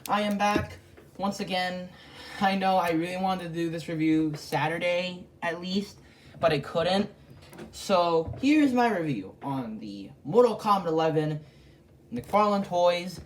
I am back once again. I know I really wanted to do this review Saturday at least, but I couldn't. So here's my review on the Mortal Kombat 11 Mcfarlane Toys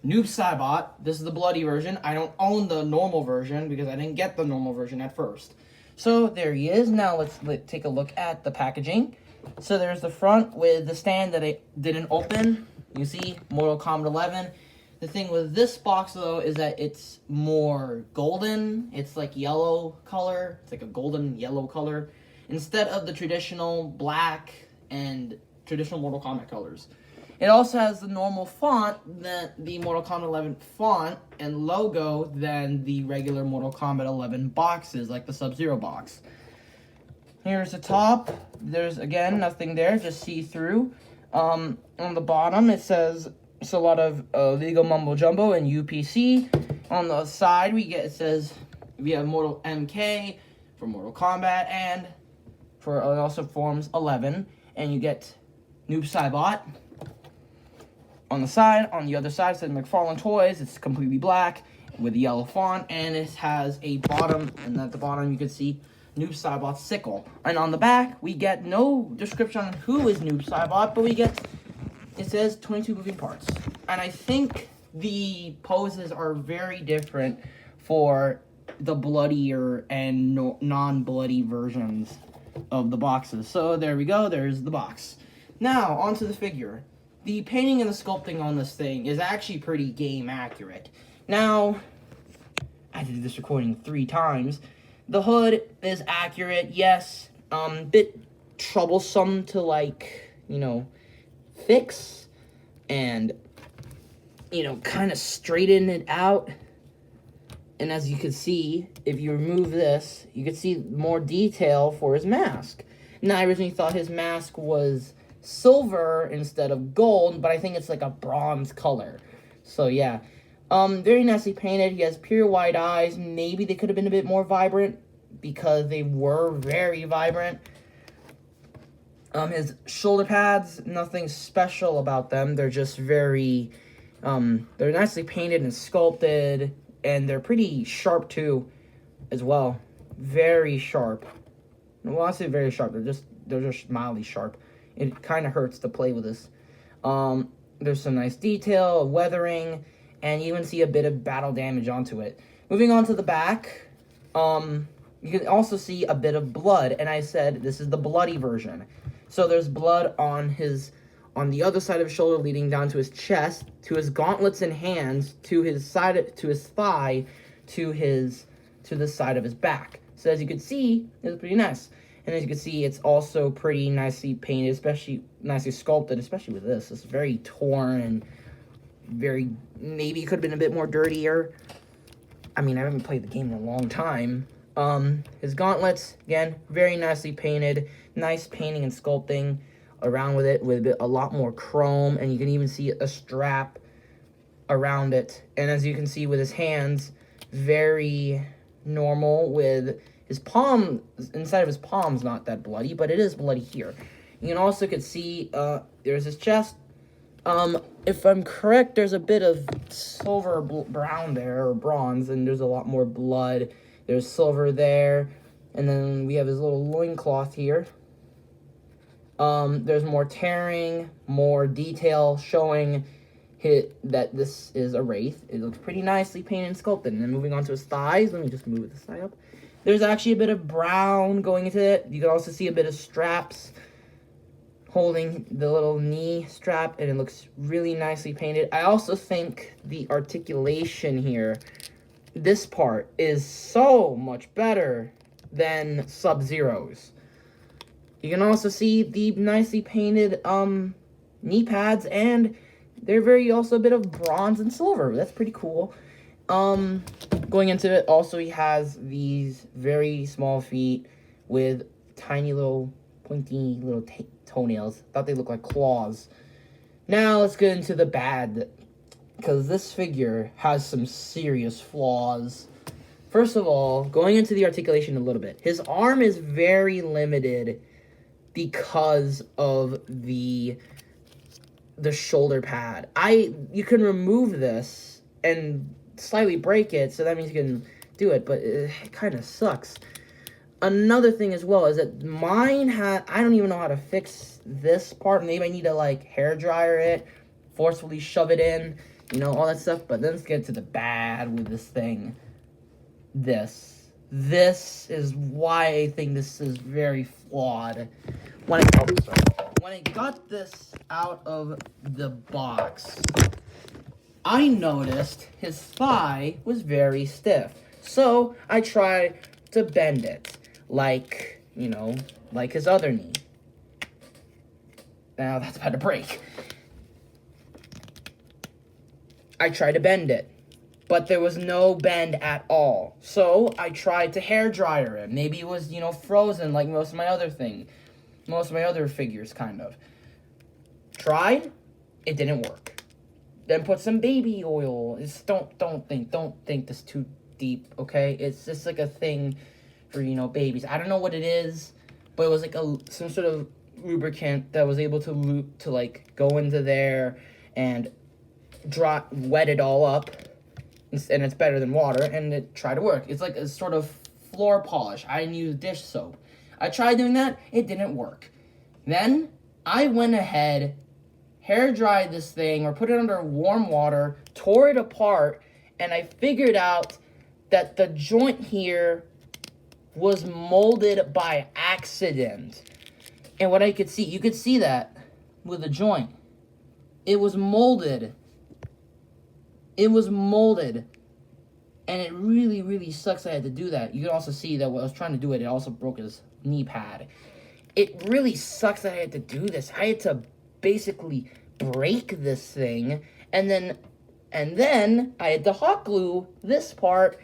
Noob Saibot. This is the bloody version. I don't own the normal version because I didn't get the normal version at first. So there he is. Now let's take a look at the packaging. So there's the front with the stand that I didn't open. You see, Mortal Kombat 11. The thing with this box, though, is that it's more golden. It's like yellow color. It's like a golden yellow color. Instead of the traditional black and traditional Mortal Kombat colors. It also has the normal font, the Mortal Kombat 11 font and logo than the regular Mortal Kombat 11 boxes, like the Sub-Zero box. Here's the top. There's, again, nothing there, just see-through. On the bottom, it says, it's a lot of legal mumbo-jumbo and UPC. On the side, it says, we have Mortal MK for Mortal Kombat, and it also forms 11. And you get Noob Saibot. On the other side, it says Mcfarlane Toys. It's completely black with a yellow font, and it has a bottom, and at the bottom you can see Noob Saibot's sickle. And on the back, we get no description on who is Noob Saibot, but it says 22 moving parts. And I think the poses are very different for the bloodier and non-bloody versions of the boxes. So there we go, there's the box. Now, onto the figure. The painting and the sculpting on this thing is actually pretty game accurate. Now, I did this recording 3 times. The hood is accurate, yes. Bit troublesome to, fix. And, kind of straighten it out. And as you can see, if you remove this, you can see more detail for his mask. Now, I originally thought his mask was silver instead of gold, but I think it's like a bronze color. So yeah, very nicely painted. He has pure white eyes. Maybe they could have been a bit more vibrant because they were very vibrant. His shoulder pads, nothing special about them. They're just very, they're nicely painted and sculpted, and they're pretty sharp too, as well. Very sharp. Well, I say very sharp. They're just mildly sharp. It kind of hurts to play with this. There's some nice detail, weathering, and you even see a bit of battle damage onto it. Moving on to the back, you can also see a bit of blood, and I said this is the bloody version. So there's blood on the other side of his shoulder, leading down to his chest, to his gauntlets and hands, to his side, to his thigh, to the side of his back. So as you can see, it's pretty nice. And as you can see, it's also pretty nicely painted, especially nicely sculpted, especially with this. It's very torn and maybe it could have been a bit more dirtier. I mean, I haven't played the game in a long time. His gauntlets, again, very nicely painted. Nice painting and sculpting around with it with a lot more chrome. And you can even see a strap around it. And as you can see with his hands, very normal with his palm, inside of his palm's not that bloody, but it is bloody here. You can also see, there's his chest. If I'm correct, there's a bit of silver brown there, or bronze, and there's a lot more blood. There's silver there, and then we have his little loincloth here. There's more tearing, more detail showing that this is a wraith. It looks pretty nicely painted and sculpted. And then moving on to his thighs, let me just move this thigh up. There's actually a bit of brown going into it. You can also see a bit of straps holding the little knee strap, and it looks really nicely painted. I also think the articulation here, this part, is so much better than Sub-Zero's. You can also see the nicely painted knee pads, and they're also a bit of bronze and silver. That's pretty cool. Going into it, also he has these very small feet with tiny little pointy little toenails. Thought they looked like claws. Now let's get into the bad, because this figure has some serious flaws. First of all, going into the articulation a little bit, his arm is very limited because of the shoulder pad. You can remove this and slightly break it, so that means you can do it, but it kind of sucks. Another thing as well is that mine I don't even know how to fix this part. Maybe I need to, like, hair dryer it, forcefully shove it in, you know, all that stuff. But then let's get to the bad with this thing. This is why I think this is very flawed. When I got this out of the box, I noticed his thigh was very stiff. So I tried to bend it, like, you know, like his other knee. Now that's about to break. I tried to bend it, but there was no bend at all. So I tried to hair dryer it. Maybe it was, you know, frozen like most of my other figures, kind of. Tried, it didn't work. Then put some baby oil. Don't think this too deep, okay? It's just like a thing for, you know, babies. I don't know what it is, but it was like some sort of lubricant that was able to like go into there and wet it all up, and it's better than water, and it tried to work. It's like a sort of floor polish. I didn't use dish soap. I tried doing that, it didn't work. Then I went ahead, hair dried this thing, or put it under warm water, tore it apart, and I figured out that the joint here was molded by accident. And what I could see, you could see that with the joint. It was molded. It was molded. And it really, really sucks I had to do that. You can also see that when I was trying to do it, it also broke his knee pad. It really sucks that I had to do this. I had to basically break this thing, and then I had to hot glue this part,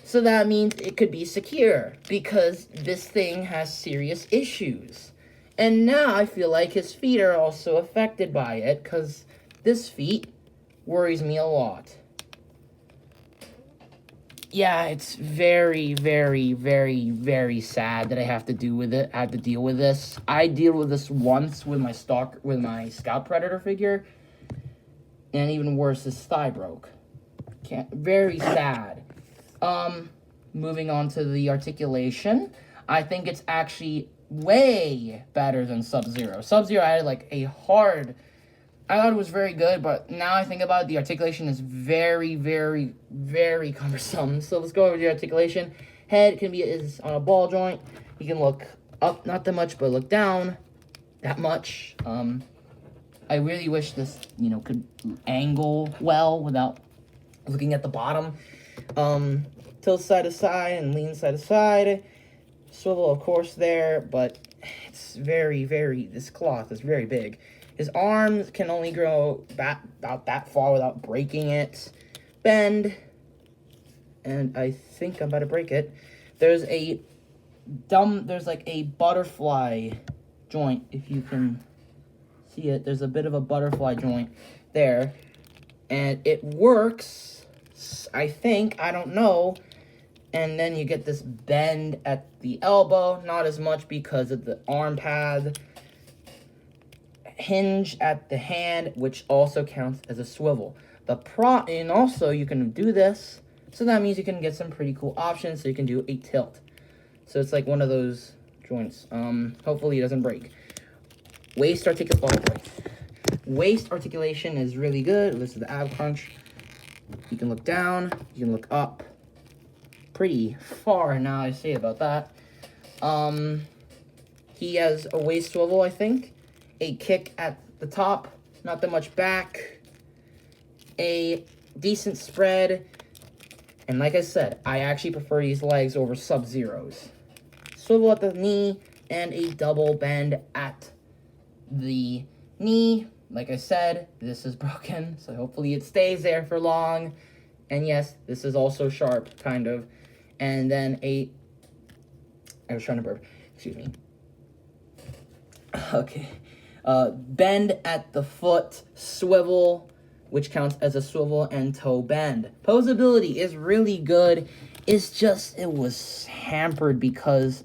so that means it could be secure, because this thing has serious issues. And now I feel like his feet are also affected by it, because this feet worries me a lot. Yeah, it's very, very, very, very sad that I have to deal with this. I deal with this once with my Scout Predator figure, and even worse, his thigh broke. Very sad. Moving on to the articulation, I think it's actually way better than Sub-Zero. Sub-Zero, I had like I thought it was very good, but now I think about it, the articulation is very, very, very cumbersome. So let's go over the articulation. Head is on a ball joint. You can look up, not that much, but look down that much. I really wish this, you know, could angle well without looking at the bottom. Tilt side to side and lean side to side. Swivel, of course, there, but it's very, very, this cloth is very big. His arms can only grow about that far without breaking it. Bend. And I think I'm about to break it. There's like a butterfly joint, if you can see it. There's a bit of a butterfly joint there. And it works, I think, I don't know. And then you get this bend at the elbow. Not as much because of the arm pad. Hinge at the hand, which also counts as a swivel. And also you can do this, so that means you can get some pretty cool options. So you can do a tilt. So it's like one of those joints. Hopefully it doesn't break. Waist articulation is really good. This is the ab crunch. You can look down, you can look up. Pretty far now I say about that. He has a waist swivel, I think. A kick at the top, not that much back, a decent spread, and like I said, I actually prefer these legs over Sub-Zero's. Swivel at the knee, and a double bend at the knee. Like I said, this is broken, so hopefully it stays there for long. And yes, this is also sharp, kind of. And then I was trying to burp, excuse me. Okay. Bend at the foot, swivel, which counts as a swivel, and toe bend. Posability is really good. It's just, it was hampered because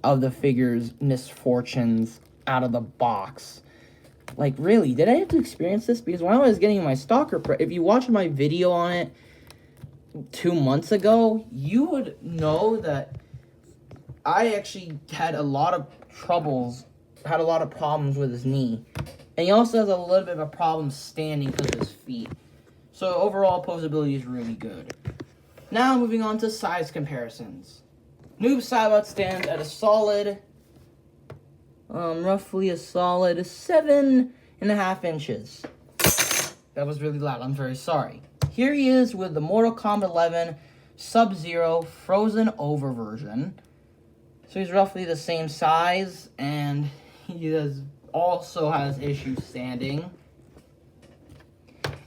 of the figure's misfortunes out of the box. Like, really, did I have to experience this? Because when I was getting my stalker, if you watch my video on it, 2 months ago, you would know that I actually had a lot of problems with his knee. And he also has a little bit of a problem standing because of his feet. So overall, posability is really good. Now moving on to size comparisons. Noob Saibot stands at a solid, roughly a solid 7.5 inches. That was really loud, I'm very sorry. Here he is with the Mortal Kombat 11 Sub-Zero Frozen Over version. So he's roughly the same size, and he also has issues standing.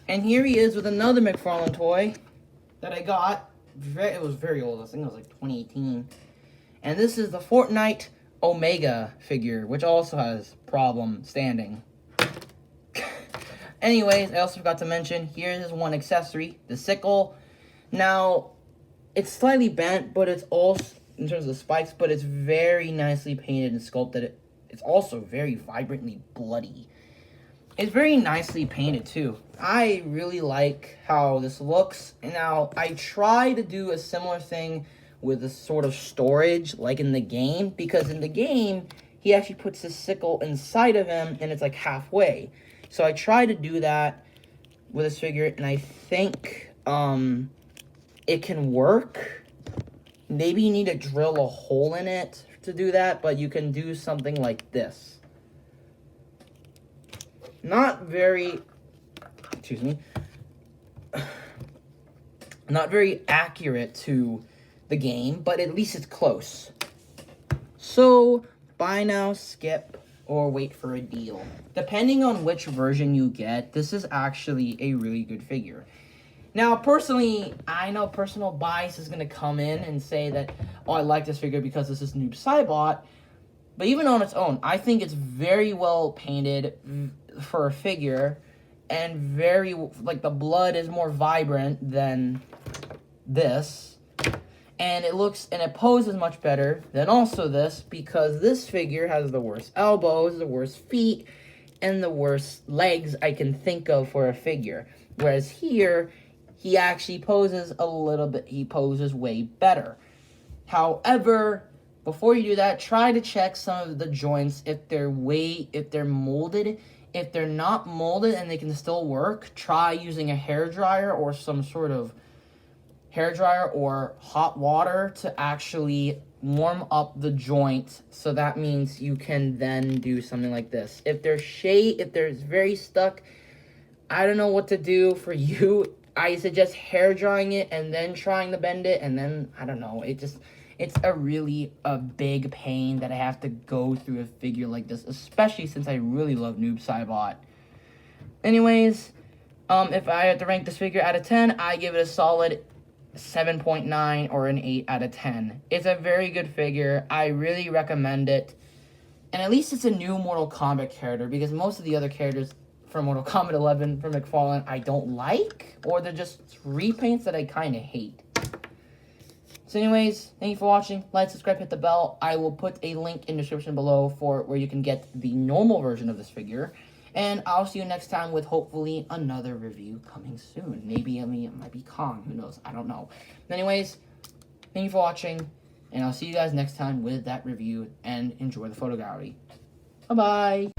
And here he is with another Mcfarlane toy that I got. It was very old. I think it was like 2018. And this is the Fortnite Omega figure, which also has problem standing. Anyways, I also forgot to mention, here's one accessory, the sickle. Now, it's slightly bent, but it's also, in terms of the spikes, but it's very nicely painted and sculpted. It's also very vibrantly bloody. It's very nicely painted, too. I really like how this looks. Now, I try to do a similar thing with a sort of storage, like in the game, because in the game, he actually puts his sickle inside of him, and it's like halfway. So I try to do that with this figure, and I think it can work. Maybe you need to drill a hole in it to do that, but you can do something like this. Not very accurate to the game, but at least it's close. So, buy now, skip, or wait for a deal. Depending on which version you get, this is actually a really good figure. Now, personally, I know personal bias is going to come in and say that, oh, I like this figure because this is Noob Saibot. But even on its own, I think it's very well painted for a figure, and very, like, the blood is more vibrant than this. And it poses much better than also this, because this figure has the worst elbows, the worst feet, and the worst legs I can think of for a figure. Whereas here, he actually poses he poses way better. However, before you do that, try to check some of the joints if they're molded. If they're not molded and they can still work, try using a hairdryer or some sort of hairdryer or hot water to actually warm up the joint. So that means you can then do something like this. If they're very stuck, I don't know what to do for you. I suggest hair drying it and then trying to bend it, and then, I don't know, it's a big pain that I have to go through a figure like this, especially since I really love Noob Saibot. Anyways, if I had to rank this figure out of 10, I give it a solid 7.9 or an 8 out of 10. It's a very good figure. I really recommend it. And at least it's a new Mortal Kombat character, because most of the other characters from Mortal Kombat 11 from Mcfarlane I don't like, or they're just repaints that I kind of hate. So anyways, thank you for watching. Like, subscribe, hit the bell. I will put a link in the description below for where you can get the normal version of this figure. And I'll see you next time with hopefully another review coming soon. Maybe, it might be Kong. Who knows? I don't know. Anyways, thank you for watching. And I'll see you guys next time with that review. And enjoy the photo gallery. Bye-bye.